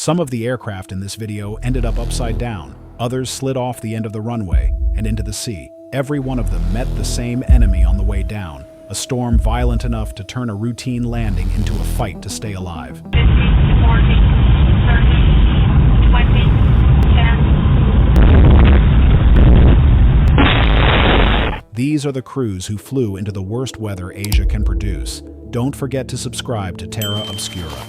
Some of the aircraft in this video ended up upside down, others slid off the end of the runway and into the sea. Every one of them met the same enemy on the way down, a storm violent enough to turn a routine landing into a fight to stay alive. 50, 40, 30, 20, 10. These are the crews who flew into the worst weather Asia can produce. Don't forget to subscribe to Terra Obscura.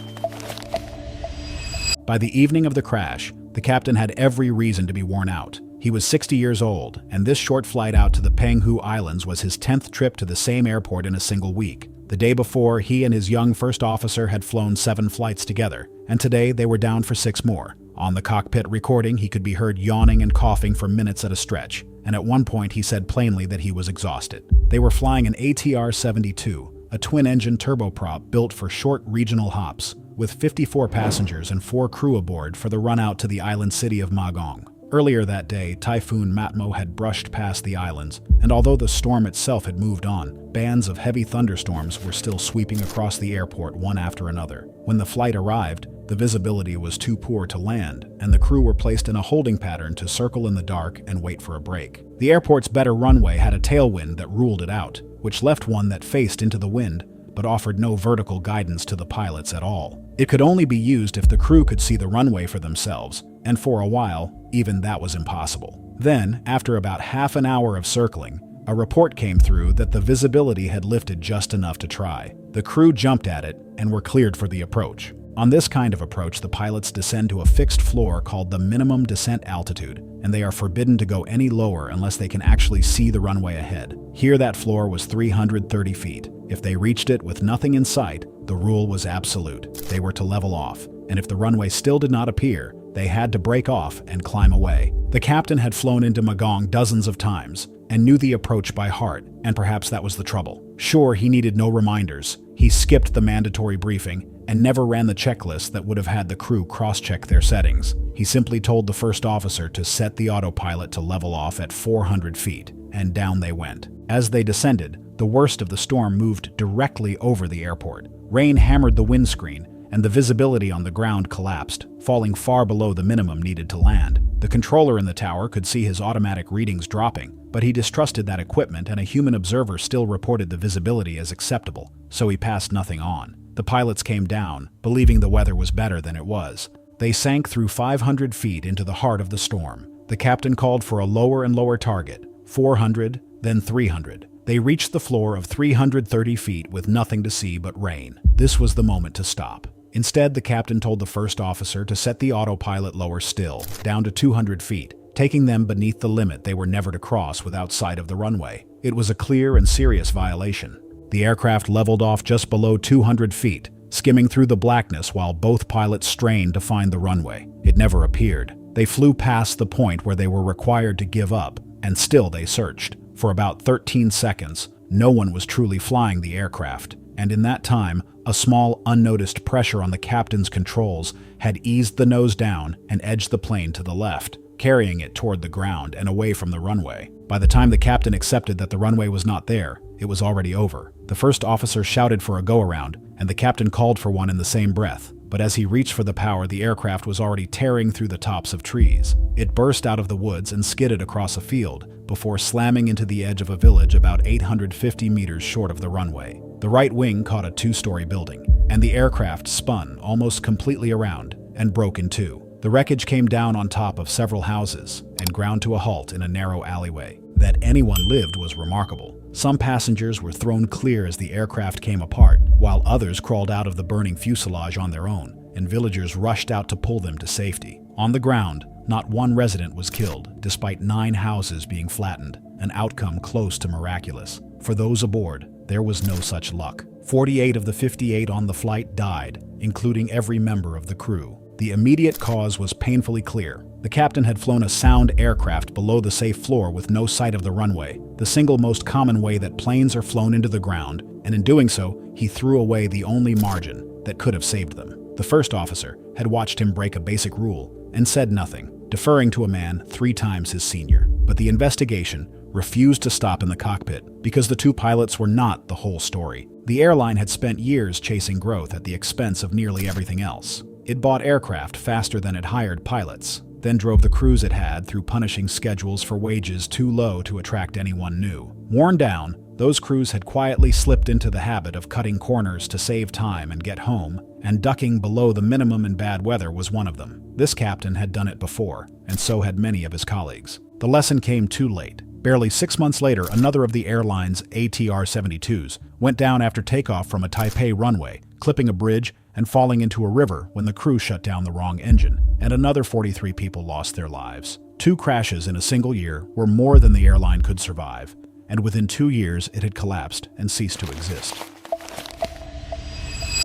By the evening of the crash, the captain had every reason to be worn out. He was 60 years old, and this short flight out to the Penghu Islands was his 10th trip to the same airport in a single week. The day before, he and his young first officer had flown 7 flights together, and today they were down for 6 more. On the cockpit recording, he could be heard yawning and coughing for minutes at a stretch, and at one point he said plainly that he was exhausted. They were flying an ATR-72, a twin-engine turboprop built for short regional hops, with 54 passengers and 4 crew aboard for the run out to the island city of Magong. Earlier that day, Typhoon Matmo had brushed past the islands, and although the storm itself had moved on, bands of heavy thunderstorms were still sweeping across the airport one after another. When the flight arrived, the visibility was too poor to land, and the crew were placed in a holding pattern to circle in the dark and wait for a break. The airport's better runway had a tailwind that ruled it out, which left one that faced into the wind, but offered no vertical guidance to the pilots at all. It could only be used if the crew could see the runway for themselves, and for a while, even that was impossible. Then, after about half an hour of circling, a report came through that the visibility had lifted just enough to try. The crew jumped at it and were cleared for the approach. On this kind of approach, the pilots descend to a fixed floor called the minimum descent altitude, and they are forbidden to go any lower unless they can actually see the runway ahead. Here that floor was 330 feet. If they reached it with nothing in sight, the rule was absolute. They were to level off, and if the runway still did not appear, they had to break off and climb away. The captain had flown into Magong dozens of times and knew the approach by heart, and perhaps that was the trouble. Sure, he needed no reminders. He skipped the mandatory briefing and never ran the checklist that would have had the crew cross-check their settings. He simply told the first officer to set the autopilot to level off at 400 feet, and down they went. As they descended, the worst of the storm moved directly over the airport. Rain hammered the windscreen, and the visibility on the ground collapsed, falling far below the minimum needed to land. The controller in the tower could see his automatic readings dropping, but he distrusted that equipment, and a human observer still reported the visibility as acceptable, so he passed nothing on. The pilots came down, believing the weather was better than it was. They sank through 500 feet into the heart of the storm. The captain called for a lower and lower target, 400, then 300. They reached the floor of 330 feet with nothing to see but rain. This was the moment to stop. Instead, the captain told the first officer to set the autopilot lower still, down to 200 feet, taking them beneath the limit they were never to cross without sight of the runway. It was a clear and serious violation. The aircraft leveled off just below 200 feet, skimming through the blackness while both pilots strained to find the runway. It never appeared. They flew past the point where they were required to give up, and still they searched. For about 13 seconds, no one was truly flying the aircraft, and in that time, a small, unnoticed pressure on the captain's controls had eased the nose down and edged the plane to the left, carrying it toward the ground and away from the runway. By the time the captain accepted that the runway was not there, it was already over. The first officer shouted for a go-around, and the captain called for one in the same breath. But as he reached for the power, the aircraft was already tearing through the tops of trees. It burst out of the woods and skidded across a field, before slamming into the edge of a village about 850 meters short of the runway. The right wing caught a 2-story building, and the aircraft spun almost completely around and broke in two. The wreckage came down on top of several houses and ground to a halt in a narrow alleyway. That anyone lived was remarkable. Some passengers were thrown clear as the aircraft came apart, while others crawled out of the burning fuselage on their own, and villagers rushed out to pull them to safety. On the ground, not one resident was killed, despite 9 houses being flattened, an outcome close to miraculous. For those aboard, there was no such luck. 48 of the 58 on the flight died, including every member of the crew. The immediate cause was painfully clear. The captain had flown a sound aircraft below the safe floor with no sight of the runway, the single most common way that planes are flown into the ground, and in doing so, he threw away the only margin that could have saved them. The first officer had watched him break a basic rule and said nothing, deferring to a man 3 times his senior. But the investigation refused to stop in the cockpit because the 2 pilots were not the whole story. The airline had spent years chasing growth at the expense of nearly everything else. It bought aircraft faster than it hired pilots, then drove the crews it had through punishing schedules for wages too low to attract anyone new. Worn down, those crews had quietly slipped into the habit of cutting corners to save time and get home, and ducking below the minimum in bad weather was one of them. This captain had done it before, and so had many of his colleagues. The lesson came too late. Barely 6 months later, another of the airline's ATR-72s went down after takeoff from a Taipei runway, clipping a bridge and falling into a river when the crew shut down the wrong engine, and another 43 people lost their lives. 2 crashes in a single year were more than the airline could survive, and within 2 years it had collapsed and ceased to exist.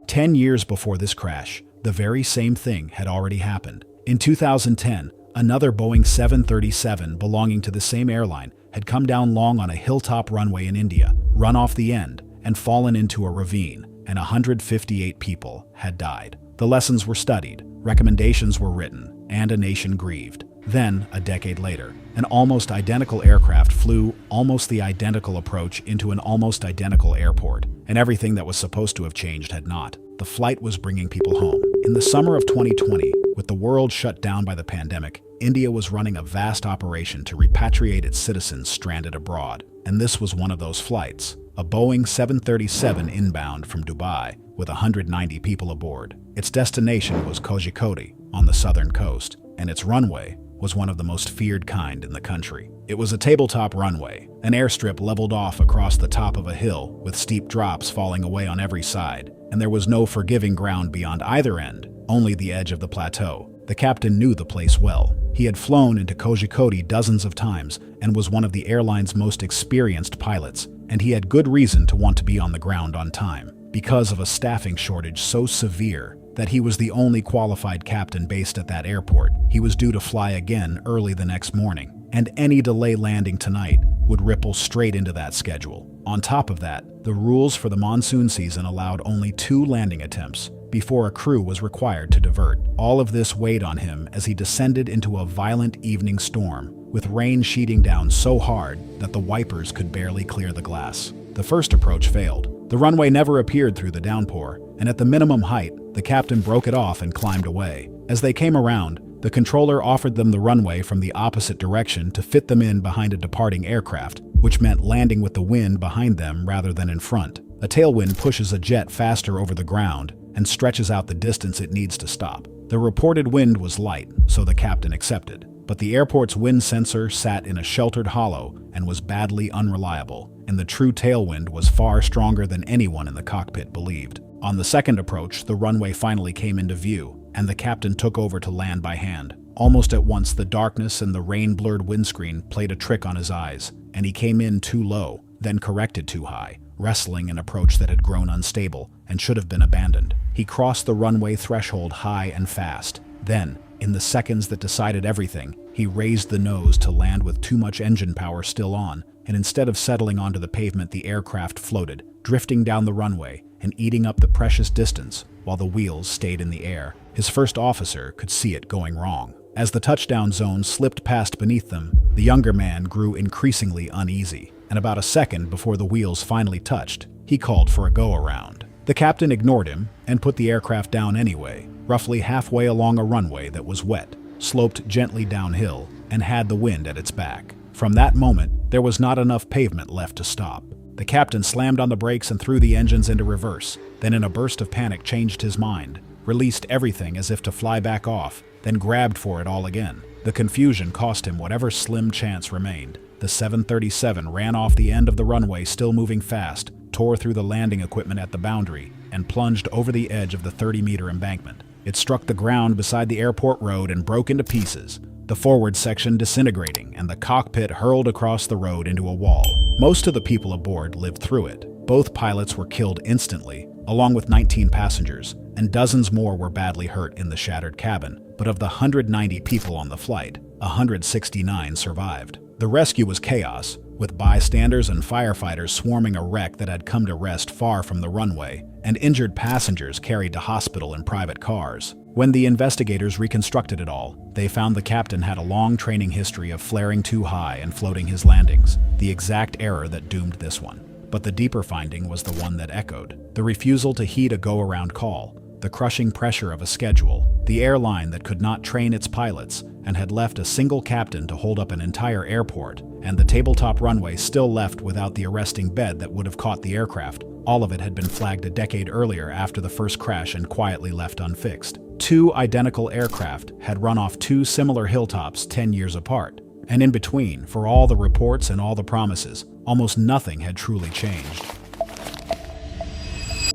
10 years before this crash, the very same thing had already happened. In 2010, another Boeing 737 belonging to the same airline had come down long on a hilltop runway in India, run off the end, and fallen into a ravine, and 158 people had died. The lessons were studied, recommendations were written, and a nation grieved. Then, a decade later, an almost identical aircraft flew almost the identical approach into an almost identical airport, and everything that was supposed to have changed had not. The flight was bringing people home. In the summer of 2020, with the world shut down by the pandemic, India was running a vast operation to repatriate its citizens stranded abroad, and this was one of those flights. A Boeing 737 inbound from Dubai with 190 people aboard. Its destination was Kozhikode on the southern coast, and its runway was one of the most feared kind in the country. It was a tabletop runway, an airstrip leveled off across the top of a hill with steep drops falling away on every side, and there was no forgiving ground beyond either end, only the edge of the plateau. The captain knew the place well. He had flown into Kozhikode dozens of times and was one of the airline's most experienced pilots, and he had good reason to want to be on the ground on time, because of a staffing shortage so severe that he was the only qualified captain based at that airport. He was due to fly again early the next morning, and any delay landing tonight would ripple straight into that schedule. On top of that, the rules for the monsoon season allowed only 2 landing attempts before a crew was required to divert. All of this weighed on him as he descended into a violent evening storm, with rain sheeting down so hard that the wipers could barely clear the glass. The first approach failed. The runway never appeared through the downpour, and at the minimum height, the captain broke it off and climbed away. As they came around, the controller offered them the runway from the opposite direction to fit them in behind a departing aircraft, which meant landing with the wind behind them rather than in front. A tailwind pushes a jet faster over the ground and stretches out the distance it needs to stop. The reported wind was light, so the captain accepted, but the airport's wind sensor sat in a sheltered hollow and was badly unreliable, and the true tailwind was far stronger than anyone in the cockpit believed. On the second approach, the runway finally came into view, and the captain took over to land by hand. Almost at once, the darkness and the rain-blurred windscreen played a trick on his eyes, and he came in too low, then corrected too high, wrestling an approach that had grown unstable and should have been abandoned. He crossed the runway threshold high and fast. Then, in the seconds that decided everything, he raised the nose to land with too much engine power still on, and instead of settling onto the pavement, the aircraft floated, drifting down the runway and eating up the precious distance while the wheels stayed in the air. His first officer could see it going wrong. As the touchdown zone slipped past beneath them, the younger man grew increasingly uneasy, and about a second before the wheels finally touched, he called for a go-around. The captain ignored him and put the aircraft down anyway, roughly halfway along a runway that was wet, sloped gently downhill, and had the wind at its back. From that moment, there was not enough pavement left to stop. The captain slammed on the brakes and threw the engines into reverse, then in a burst of panic changed his mind, released everything as if to fly back off, then grabbed for it all again. The confusion cost him whatever slim chance remained. The 737 ran off the end of the runway, still moving fast, tore through the landing equipment at the boundary, and plunged over the edge of the 30-meter embankment. It struck the ground beside the airport road and broke into pieces, the forward section disintegrating, and the cockpit hurled across the road into a wall. Most of the people aboard lived through it. Both pilots were killed instantly, along with 19 passengers, and dozens more were badly hurt in the shattered cabin. But of the 190 people on the flight, 169 survived. The rescue was chaos, with bystanders and firefighters swarming a wreck that had come to rest far from the runway, and injured passengers carried to hospital in private cars. When the investigators reconstructed it all, they found the captain had a long training history of flaring too high and floating his landings, the exact error that doomed this one. But the deeper finding was the one that echoed: the refusal to heed a go-around call. the crushing pressure of a schedule, the airline that could not train its pilots and had left a single captain to hold up an entire airport, and the tabletop runway still left without the arresting bed that would have caught the aircraft. All of it had been flagged a decade earlier after the first crash and quietly left unfixed. Two identical aircraft had run off two similar hilltops 10 years apart. And in between, for all the reports and all the promises, almost nothing had truly changed.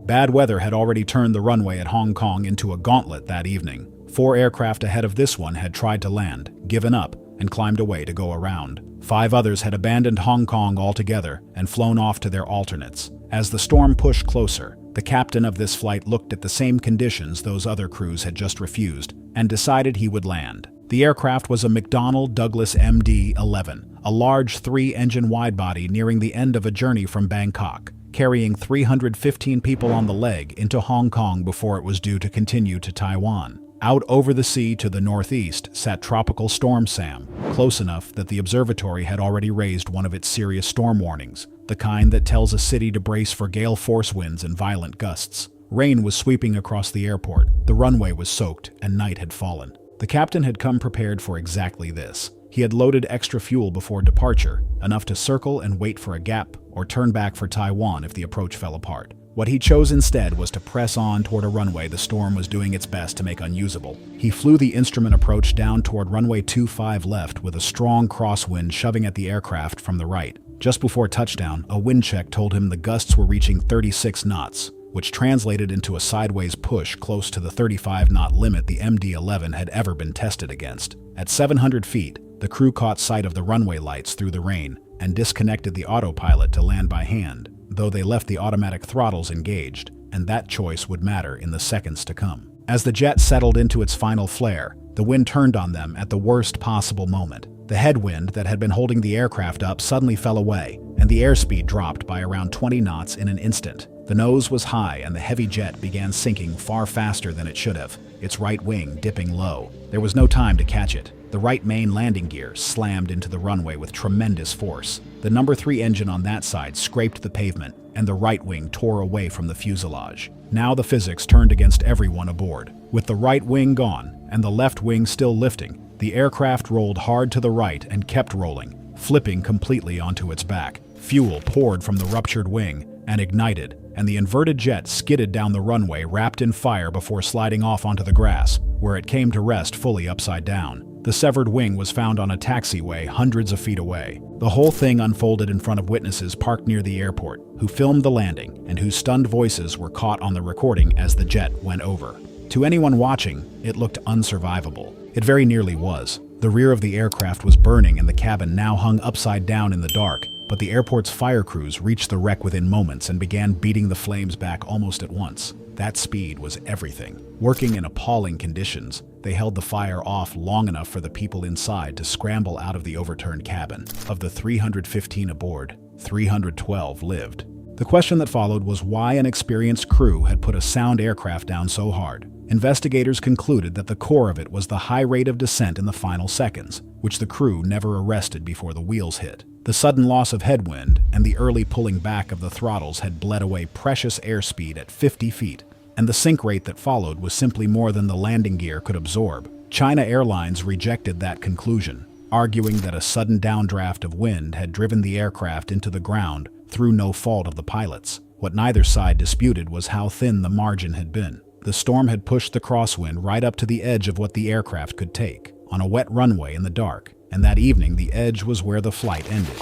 Bad weather had already turned the runway at Hong Kong into a gauntlet that evening. 4 aircraft ahead of this one had tried to land, given up, and climbed away to go around. 5 others had abandoned Hong Kong altogether and flown off to their alternates. As the storm pushed closer, the captain of this flight looked at the same conditions those other crews had just refused and decided he would land. The aircraft was a McDonnell Douglas MD-11, a large 3-engine widebody nearing the end of a journey from Bangkok, carrying 315 people on the leg into Hong Kong before it was due to continue to Taiwan. Out over the sea to the northeast sat Tropical Storm Sam, close enough that the observatory had already raised one of its serious storm warnings, the kind that tells a city to brace for gale force winds and violent gusts. Rain was sweeping across the airport, the runway was soaked, and night had fallen. The captain had come prepared for exactly this. He had loaded extra fuel before departure, enough to circle and wait for a gap or turn back for Taiwan if the approach fell apart. What he chose instead was to press on toward a runway the storm was doing its best to make unusable. He flew the instrument approach down toward runway 25 left with a strong crosswind shoving at the aircraft from the right. Just before touchdown, a wind check told him the gusts were reaching 36 knots, which translated into a sideways push close to the 35-knot limit the MD-11 had ever been tested against. At 700 feet, the crew caught sight of the runway lights through the rain and disconnected the autopilot to land by hand, though they left the automatic throttles engaged, and that choice would matter in the seconds to come. As the jet settled into its final flare, the wind turned on them at the worst possible moment. The headwind that had been holding the aircraft up suddenly fell away, and the airspeed dropped by around 20 knots in an instant. The nose was high, and the heavy jet began sinking far faster than it should have, its right wing dipping low. There was no time to catch it. The right main landing gear slammed into the runway with tremendous force. The number 3 engine on that side scraped the pavement, and the right wing tore away from the fuselage. Now the physics turned against everyone aboard. With the right wing gone, and the left wing still lifting, the aircraft rolled hard to the right and kept rolling, flipping completely onto its back. Fuel poured from the ruptured wing and ignited, and the inverted jet skidded down the runway wrapped in fire before sliding off onto the grass, where it came to rest fully upside down. The severed wing was found on a taxiway hundreds of feet away. The whole thing unfolded in front of witnesses parked near the airport, who filmed the landing and whose stunned voices were caught on the recording as the jet went over. To anyone watching, it looked unsurvivable. It very nearly was. The rear of the aircraft was burning and the cabin now hung upside down in the dark, but the airport's fire crews reached the wreck within moments and began beating the flames back almost at once. That speed was everything. Working in appalling conditions, they held the fire off long enough for the people inside to scramble out of the overturned cabin. Of the 315 aboard, 312 lived. The question that followed was why an experienced crew had put a sound aircraft down so hard. Investigators concluded that the core of it was the high rate of descent in the final seconds, which the crew never arrested before the wheels hit. The sudden loss of headwind and the early pulling back of the throttles had bled away precious airspeed at 50 feet, and the sink rate that followed was simply more than the landing gear could absorb. China Airlines rejected that conclusion, arguing that a sudden downdraft of wind had driven the aircraft into the ground through no fault of the pilots. What neither side disputed was how thin the margin had been. The storm had pushed the crosswind right up to the edge of what the aircraft could take, on a wet runway in the dark, and that evening the edge was where the flight ended.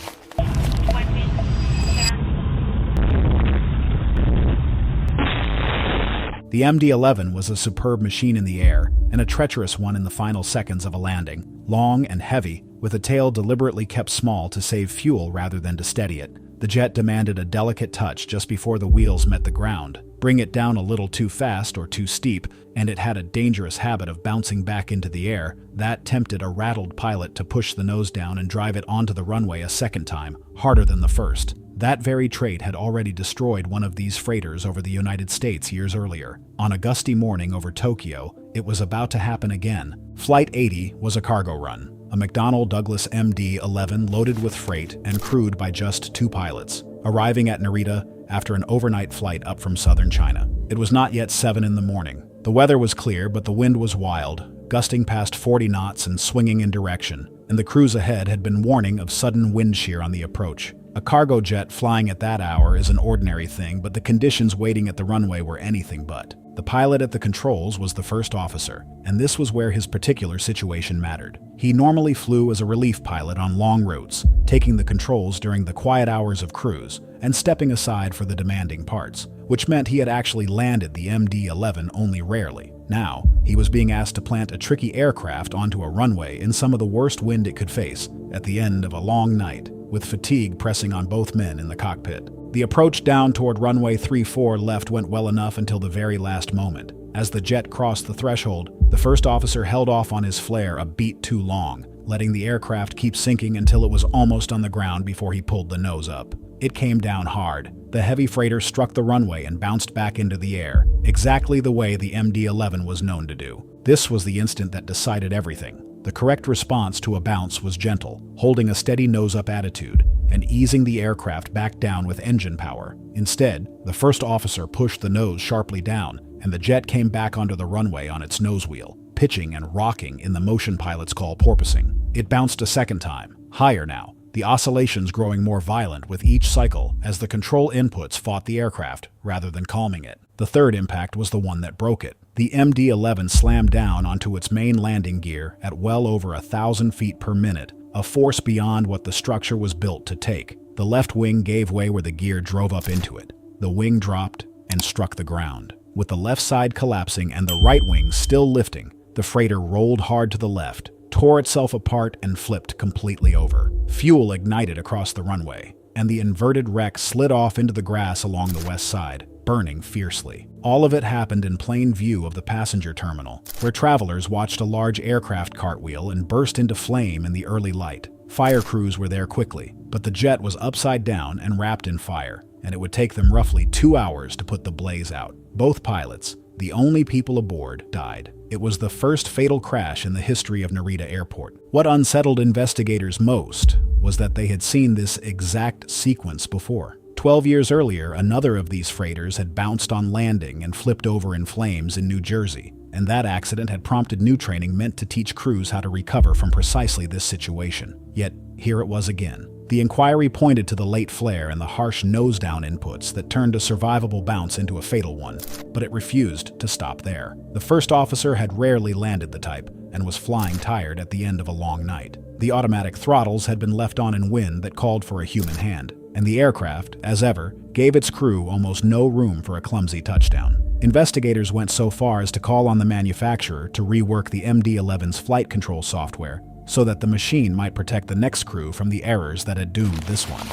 The MD-11 was a superb machine in the air, and a treacherous one in the final seconds of a landing. Long and heavy, with a tail deliberately kept small to save fuel rather than to steady it, the jet demanded a delicate touch just before the wheels met the ground. Bring it down a little too fast or too steep, and it had a dangerous habit of bouncing back into the air. That tempted a rattled pilot to push the nose down and drive it onto the runway a second time, harder than the first. That very trait had already destroyed one of these freighters over the United States years earlier. On a gusty morning over Tokyo, it was about to happen again. Flight 80 was a cargo run, a McDonnell Douglas MD-11 loaded with freight and crewed by just 2 pilots, arriving at Narita after an overnight flight up from southern China. It was not yet 7 in the morning, The weather was clear, but the wind was wild, gusting past 40 knots and swinging in direction, and the crews ahead had been warning of sudden wind shear on the approach. A cargo jet flying at that hour is an ordinary thing, but the conditions waiting at the runway were anything but. The pilot at the controls was the first officer, and this was where his particular situation mattered. He normally flew as a relief pilot on long routes, taking the controls during the quiet hours of cruise and stepping aside for the demanding parts, which meant he had actually landed the MD-11 only rarely. Now, he was being asked to plant a tricky aircraft onto a runway in some of the worst wind it could face at the end of a long night, with fatigue pressing on both men in the cockpit. The approach down toward runway 34 left went well enough until the very last moment. As the jet crossed the threshold, the first officer held off on his flare a beat too long, letting the aircraft keep sinking until it was almost on the ground before he pulled the nose up. It came down hard. The heavy freighter struck the runway and bounced back into the air, exactly the way the MD-11 was known to do. This was the instant that decided everything. The correct response to a bounce was gentle, holding a steady nose-up attitude and easing the aircraft back down with engine power. Instead, the first officer pushed the nose sharply down, and the jet came back onto the runway on its nose wheel, pitching and rocking in the motion pilots call porpoising. It bounced a second time, higher now, the oscillations growing more violent with each cycle as the control inputs fought the aircraft rather than calming it. The third impact was the one that broke it. The MD-11 slammed down onto its main landing gear at well over 1,000 feet per minute, a force beyond what the structure was built to take. The left wing gave way where the gear drove up into it. The wing dropped and struck the ground. With the left side collapsing and the right wing still lifting, the freighter rolled hard to the left, tore itself apart and flipped completely over. Fuel ignited across the runway, and the inverted wreck slid off into the grass along the west side, burning fiercely. All of it happened in plain view of the passenger terminal, where travelers watched a large aircraft cartwheel and burst into flame in the early light. Fire crews were there quickly, but the jet was upside down and wrapped in fire, and it would take them roughly 2 hours to put the blaze out. Both pilots, the only people aboard, died. It was the first fatal crash in the history of Narita Airport. What unsettled investigators most was that they had seen this exact sequence before. 12 years earlier, another of these freighters had bounced on landing and flipped over in flames in New Jersey, and that accident had prompted new training meant to teach crews how to recover from precisely this situation. Yet, here it was again. The inquiry pointed to the late flare and the harsh nose-down inputs that turned a survivable bounce into a fatal one, but it refused to stop there. The first officer had rarely landed the type and was flying tired at the end of a long night. The automatic throttles had been left on in wind that called for a human hand, and the aircraft, as ever, gave its crew almost no room for a clumsy touchdown. Investigators went so far as to call on the manufacturer to rework the MD-11's flight control software so that the machine might protect the next crew from the errors that had doomed this one.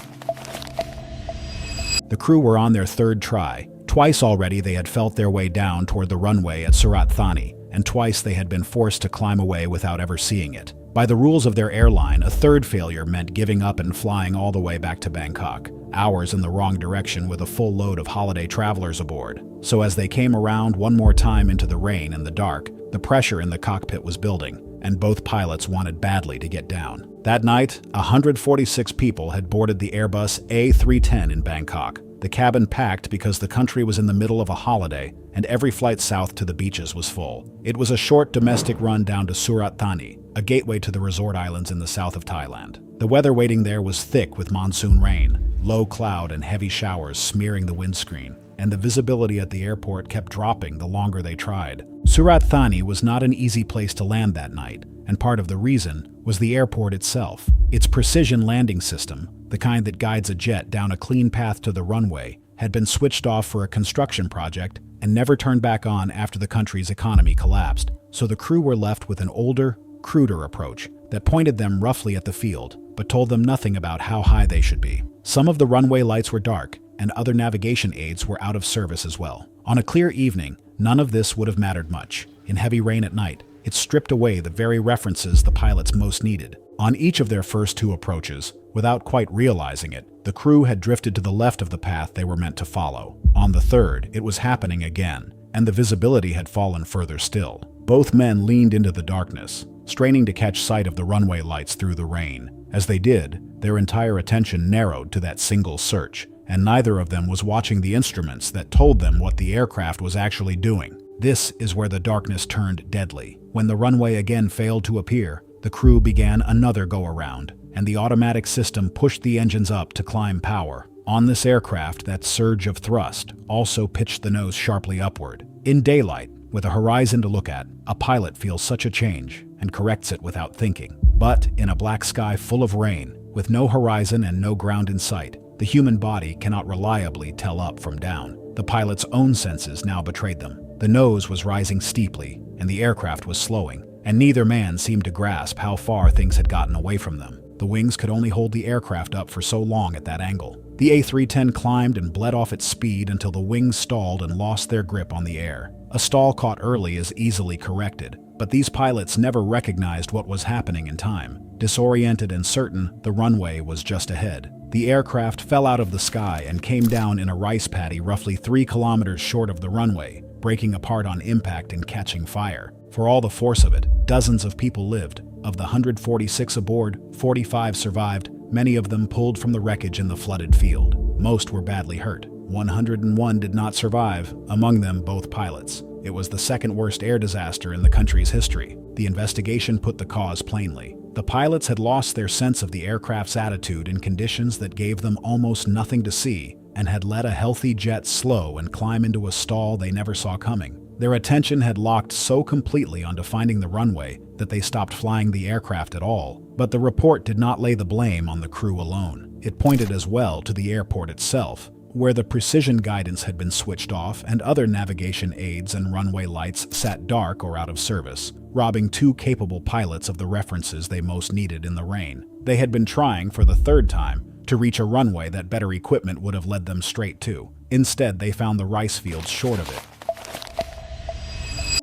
The crew were on their third try. Twice already they had felt their way down toward the runway at Surat Thani, and twice they had been forced to climb away without ever seeing it. By the rules of their airline, a third failure meant giving up and flying all the way back to Bangkok, hours in the wrong direction with a full load of holiday travelers aboard. So as they came around one more time into the rain and the dark, the pressure in the cockpit was building, and both pilots wanted badly to get down. That night, 146 people had boarded the Airbus A310 in Bangkok, the cabin packed because the country was in the middle of a holiday and every flight south to the beaches was full. It was a short domestic run down to Surat Thani, a gateway to the resort islands in the south of Thailand. The weather waiting there was thick with monsoon rain, low cloud and heavy showers smearing the windscreen, and the visibility at the airport kept dropping the longer they tried. Surat Thani was not an easy place to land that night, and part of the reason was the airport itself. Its precision landing system, the kind that guides a jet down a clean path to the runway, had been switched off for a construction project and never turned back on after the country's economy collapsed. So the crew were left with an older, cruder approach that pointed them roughly at the field, but told them nothing about how high they should be. Some of the runway lights were dark, and other navigation aids were out of service as well. On a clear evening, none of this would have mattered much. In heavy rain at night, it stripped away the very references the pilots most needed. On each of their first two approaches, without quite realizing it, the crew had drifted to the left of the path they were meant to follow. On the third, it was happening again, and the visibility had fallen further still. Both men leaned into the darkness, straining to catch sight of the runway lights through the rain. As they did, their entire attention narrowed to that single search, and neither of them was watching the instruments that told them what the aircraft was actually doing. This is where the darkness turned deadly. When the runway again failed to appear, the crew began another go-around, and the automatic system pushed the engines up to climb power. On this aircraft, that surge of thrust also pitched the nose sharply upward. In daylight, with a horizon to look at, a pilot feels such a change and corrects it without thinking. But in a black sky full of rain, with no horizon and no ground in sight, the human body cannot reliably tell up from down. The pilot's own senses now betrayed them. The nose was rising steeply, and the aircraft was slowing, and neither man seemed to grasp how far things had gotten away from them. The wings could only hold the aircraft up for so long at that angle. The A310 climbed and bled off its speed until the wings stalled and lost their grip on the air. A stall caught early is easily corrected, but these pilots never recognized what was happening in time. Disoriented and certain, the runway was just ahead. The aircraft fell out of the sky and came down in a rice paddy roughly 3 kilometers short of the runway, breaking apart on impact and catching fire. For all the force of it, dozens of people lived. Of the 146 aboard, 45 survived, many of them pulled from the wreckage in the flooded field. Most were badly hurt. 101 did not survive, among them both pilots. It was the second worst air disaster in the country's history. The investigation put the cause plainly. The pilots had lost their sense of the aircraft's attitude in conditions that gave them almost nothing to see, and had let a healthy jet slow and climb into a stall they never saw coming. Their attention had locked so completely onto finding the runway that they stopped flying the aircraft at all. But the report did not lay the blame on the crew alone. It pointed as well to the airport itself, where the precision guidance had been switched off and other navigation aids and runway lights sat dark or out of service, robbing two capable pilots of the references they most needed in the rain. They had been trying for the third time to reach a runway that better equipment would have led them straight to. Instead, they found the rice fields short of it.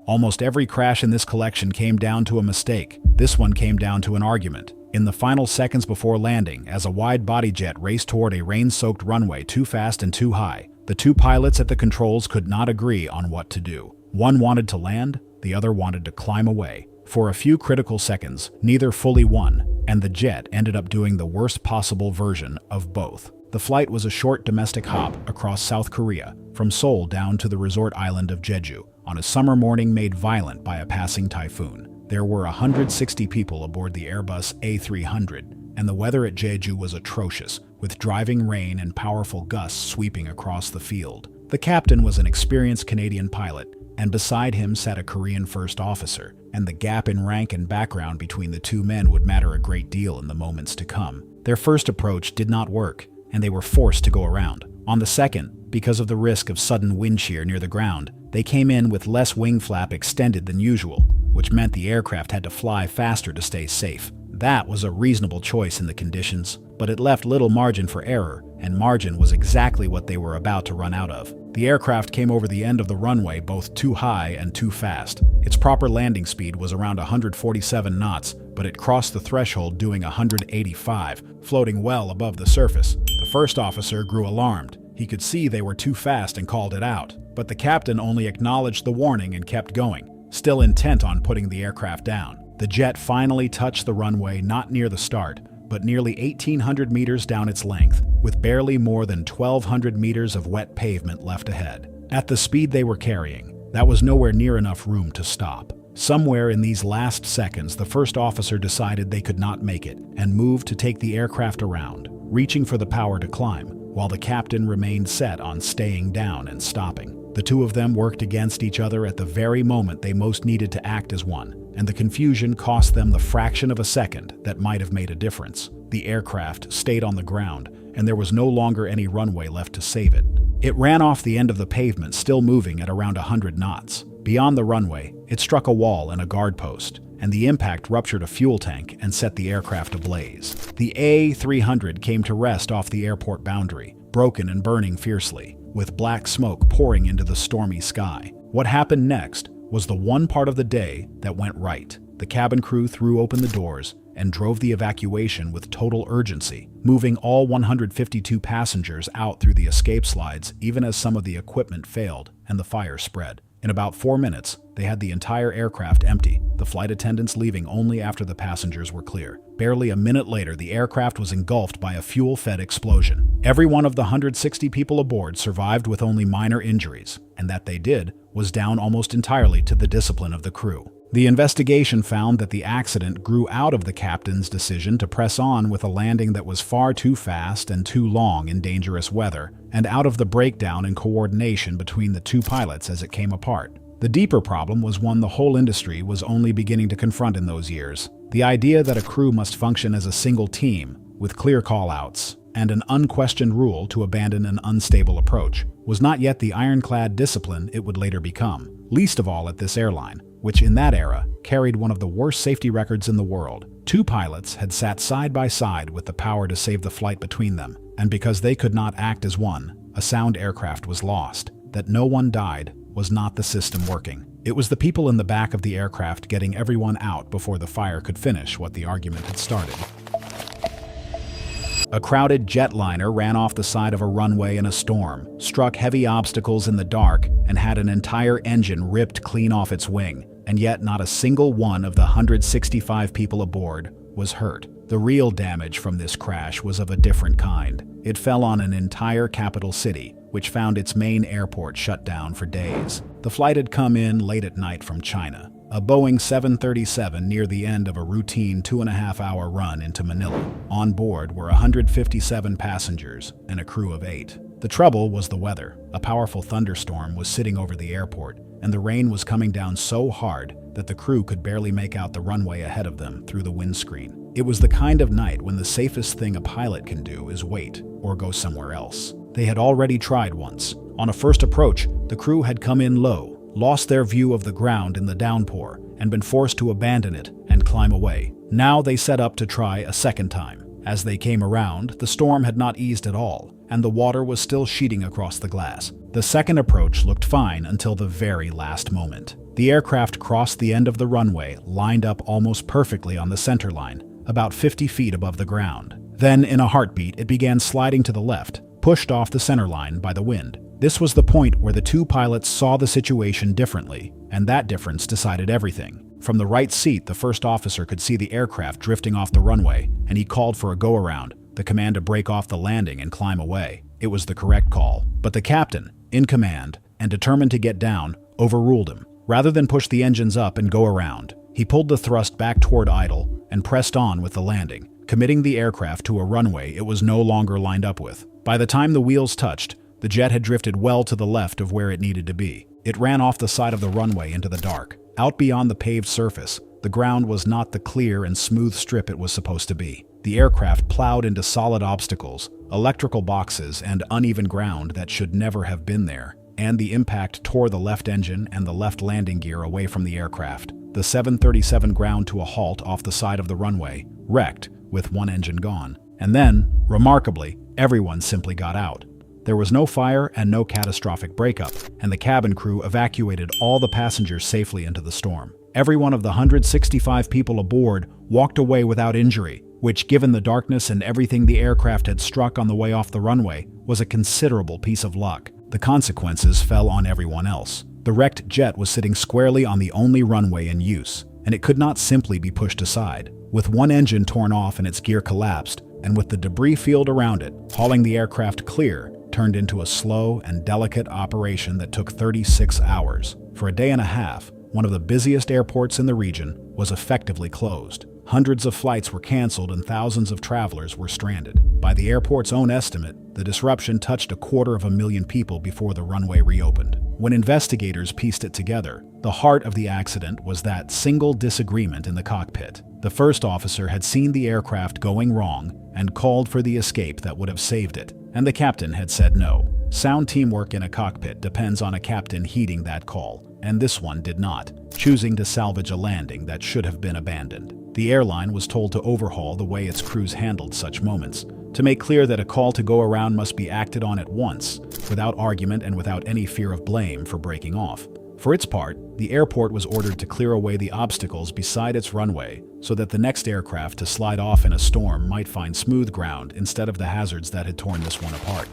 Almost every crash in this collection came down to a mistake. This one came down to an argument. In the final seconds before landing, as a wide-body jet raced toward a rain-soaked runway too fast and too high, the two pilots at the controls could not agree on what to do. One wanted to land, the other wanted to climb away. For a few critical seconds, neither fully won, and the jet ended up doing the worst possible version of both. The flight was a short domestic hop across South Korea, from Seoul down to the resort island of Jeju, on a summer morning made violent by a passing typhoon. There were 160 people aboard the Airbus A300, and the weather at Jeju was atrocious, with driving rain and powerful gusts sweeping across the field. The captain was an experienced Canadian pilot, and beside him sat a Korean first officer, and the gap in rank and background between the two men would matter a great deal in the moments to come. Their first approach did not work, and they were forced to go around. On the second, because of the risk of sudden wind shear near the ground, they came in with less wing flap extended than usual, which meant the aircraft had to fly faster to stay safe. That was a reasonable choice in the conditions, but it left little margin for error, and margin was exactly what they were about to run out of. The aircraft came over the end of the runway both too high and too fast. Its proper landing speed was around 147 knots, but it crossed the threshold doing 185, floating well above the surface. The first officer grew alarmed. He could see they were too fast and called it out, but the captain only acknowledged the warning and kept going, still intent on putting the aircraft down. The jet finally touched the runway not near the start, but nearly 1,800 meters down its length, with barely more than 1,200 meters of wet pavement left ahead. At the speed they were carrying, that was nowhere near enough room to stop. Somewhere in these last seconds, the first officer decided they could not make it and moved to take the aircraft around, reaching for the power to climb, while the captain remained set on staying down and stopping. The two of them worked against each other at the very moment they most needed to act as one, and the confusion cost them the fraction of a second that might have made a difference. The aircraft stayed on the ground, and there was no longer any runway left to save it. It ran off the end of the pavement, still moving at around 100 knots. Beyond the runway, it struck a wall and a guard post, and the impact ruptured a fuel tank and set the aircraft ablaze. The A300 came to rest off the airport boundary, broken and burning fiercely, with black smoke pouring into the stormy sky. What happened next was the one part of the day that went right. The cabin crew threw open the doors and drove the evacuation with total urgency, moving all 152 passengers out through the escape slides even as some of the equipment failed and the fire spread. In about 4 minutes, they had the entire aircraft empty, the flight attendants leaving only after the passengers were clear. Barely a minute later, the aircraft was engulfed by a fuel-fed explosion. Every one of the 160 people aboard survived with only minor injuries, and that they did was down almost entirely to the discipline of the crew. The investigation found that the accident grew out of the captain's decision to press on with a landing that was far too fast and too long in dangerous weather, and out of the breakdown in coordination between the two pilots as it came apart. The deeper problem was one the whole industry was only beginning to confront in those years. The idea that a crew must function as a single team, with clear call-outs, and an unquestioned rule to abandon an unstable approach, was not yet the ironclad discipline it would later become, least of all at this airline, which in that era carried one of the worst safety records in the world. Two pilots had sat side by side with the power to save the flight between them, and because they could not act as one, a sound aircraft was lost. That no one died was not the system working. It was the people in the back of the aircraft getting everyone out before the fire could finish what the argument had started. A crowded jetliner ran off the side of a runway in a storm, struck heavy obstacles in the dark, and had an entire engine ripped clean off its wing, and yet not a single one of the 165 people aboard was hurt. The real damage from this crash was of a different kind. It fell on an entire capital city, which found its main airport shut down for days. The flight had come in late at night from China, a Boeing 737 near the end of a routine 2.5-hour run into Manila. On board were 157 passengers and a crew of 8. The trouble was the weather. A powerful thunderstorm was sitting over the airport, and the rain was coming down so hard that the crew could barely make out the runway ahead of them through the windscreen. It was the kind of night when the safest thing a pilot can do is wait or go somewhere else. They had already tried once. On a first approach, the crew had come in low, lost their view of the ground in the downpour, and been forced to abandon it and climb away. Now they set up to try a second time. As they came around, the storm had not eased at all, and the water was still sheeting across the glass. The second approach looked fine until the very last moment. The aircraft crossed the end of the runway, lined up almost perfectly on the center line, about 50 feet above the ground. Then, in a heartbeat, it began sliding to the left, pushed off the center line by the wind. This was the point where the two pilots saw the situation differently, and that difference decided everything. From the right seat, the first officer could see the aircraft drifting off the runway, and he called for a go-around, the command to break off the landing and climb away. It was the correct call. But the captain, in command, and determined to get down, overruled him. Rather than push the engines up and go around, he pulled the thrust back toward idle and pressed on with the landing, committing the aircraft to a runway it was no longer lined up with. By the time the wheels touched, the jet had drifted well to the left of where it needed to be. It ran off the side of the runway into the dark. Out beyond the paved surface, the ground was not the clear and smooth strip it was supposed to be. The aircraft plowed into solid obstacles, electrical boxes, and uneven ground that should never have been there, and the impact tore the left engine and the left landing gear away from the aircraft. The 737 ground to a halt off the side of the runway, wrecked, with one engine gone. And then, remarkably, everyone simply got out. There was no fire and no catastrophic breakup, and the cabin crew evacuated all the passengers safely into the storm. Every one of the 165 people aboard walked away without injury, which, given the darkness and everything the aircraft had struck on the way off the runway, was a considerable piece of luck. The consequences fell on everyone else. The wrecked jet was sitting squarely on the only runway in use, and it could not simply be pushed aside. With one engine torn off and its gear collapsed, and with the debris field around it, hauling the aircraft clear turned into a slow and delicate operation that took 36 hours. For a day and a half, one of the busiest airports in the region was effectively closed. Hundreds of flights were canceled and thousands of travelers were stranded. By the airport's own estimate, the disruption touched 250,000 people before the runway reopened. When investigators pieced it together, the heart of the accident was that single disagreement in the cockpit. The first officer had seen the aircraft going wrong and called for the escape that would have saved it, and the captain had said no. Sound teamwork in a cockpit depends on a captain heeding that call, and this one did not, choosing to salvage a landing that should have been abandoned. The airline was told to overhaul the way its crews handled such moments, to make clear that a call to go around must be acted on at once, without argument and without any fear of blame for breaking off. For its part, the airport was ordered to clear away the obstacles beside its runway so that the next aircraft to slide off in a storm might find smooth ground instead of the hazards that had torn this one apart.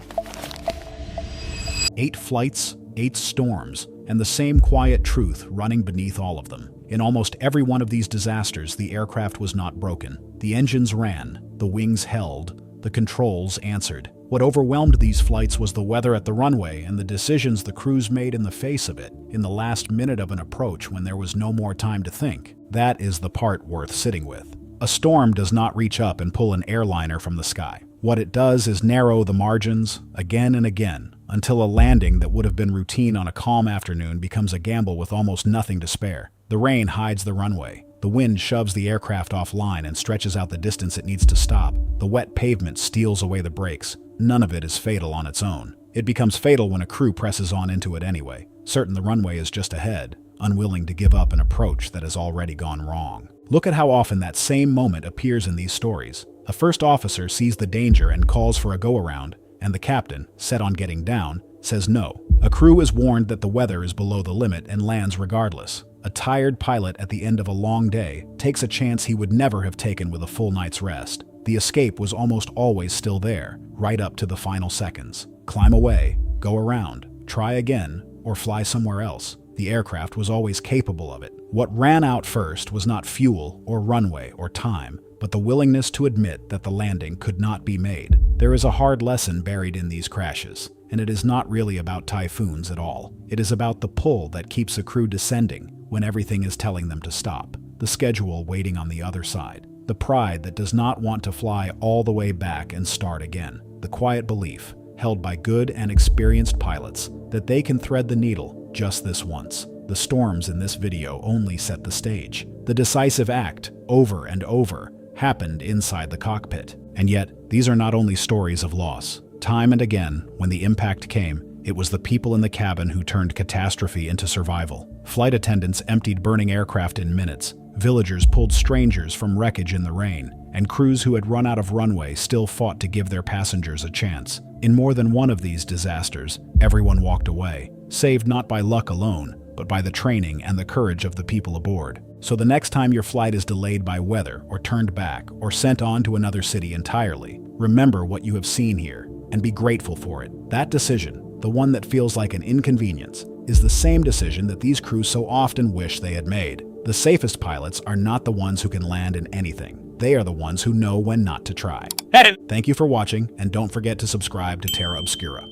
8 flights, 8 storms, and the same quiet truth running beneath all of them. In almost every one of these disasters, the aircraft was not broken. The engines ran, the wings held, the controls answered. What overwhelmed these flights was the weather at the runway and the decisions the crews made in the face of it, in the last minute of an approach when there was no more time to think. That is the part worth sitting with. A storm does not reach up and pull an airliner from the sky. What it does is narrow the margins again and again, until a landing that would have been routine on a calm afternoon becomes a gamble with almost nothing to spare. The rain hides the runway. The wind shoves the aircraft offline and stretches out the distance it needs to stop. The wet pavement steals away the brakes. None of it is fatal on its own. It becomes fatal when a crew presses on into it anyway, certain the runway is just ahead, unwilling to give up an approach that has already gone wrong. Look at how often that same moment appears in these stories. A first officer sees the danger and calls for a go-around, and the captain, set on getting down, says no. A crew is warned that the weather is below the limit and lands regardless. A tired pilot at the end of a long day takes a chance he would never have taken with a full night's rest. The escape was almost always still there, right up to the final seconds. Climb away, go around, try again, or fly somewhere else. The aircraft was always capable of it. What ran out first was not fuel or runway or time, but the willingness to admit that the landing could not be made. There is a hard lesson buried in these crashes, and it is not really about typhoons at all. It is about the pull that keeps a crew descending when everything is telling them to stop, the schedule waiting on the other side, the pride that does not want to fly all the way back and start again, the quiet belief, held by good and experienced pilots, that they can thread the needle just this once. The storms in this video only set the stage. The decisive act, over and over, happened inside the cockpit. And yet, these are not only stories of loss. Time and again, when the impact came, it was the people in the cabin who turned catastrophe into survival. Flight attendants emptied burning aircraft in minutes. Villagers pulled strangers from wreckage in the rain, and crews who had run out of runway still fought to give their passengers a chance. In more than one of these disasters, everyone walked away, saved not by luck alone, but by the training and the courage of the people aboard. So the next time your flight is delayed by weather, or turned back, or sent on to another city entirely, remember what you have seen here, and be grateful for it. That decision, the one that feels like an inconvenience, is the same decision that these crews so often wish they had made. The safest pilots are not the ones who can land in anything. They are the ones who know when not to try. Thank you for watching, and don't forget to subscribe to Terra Obscura.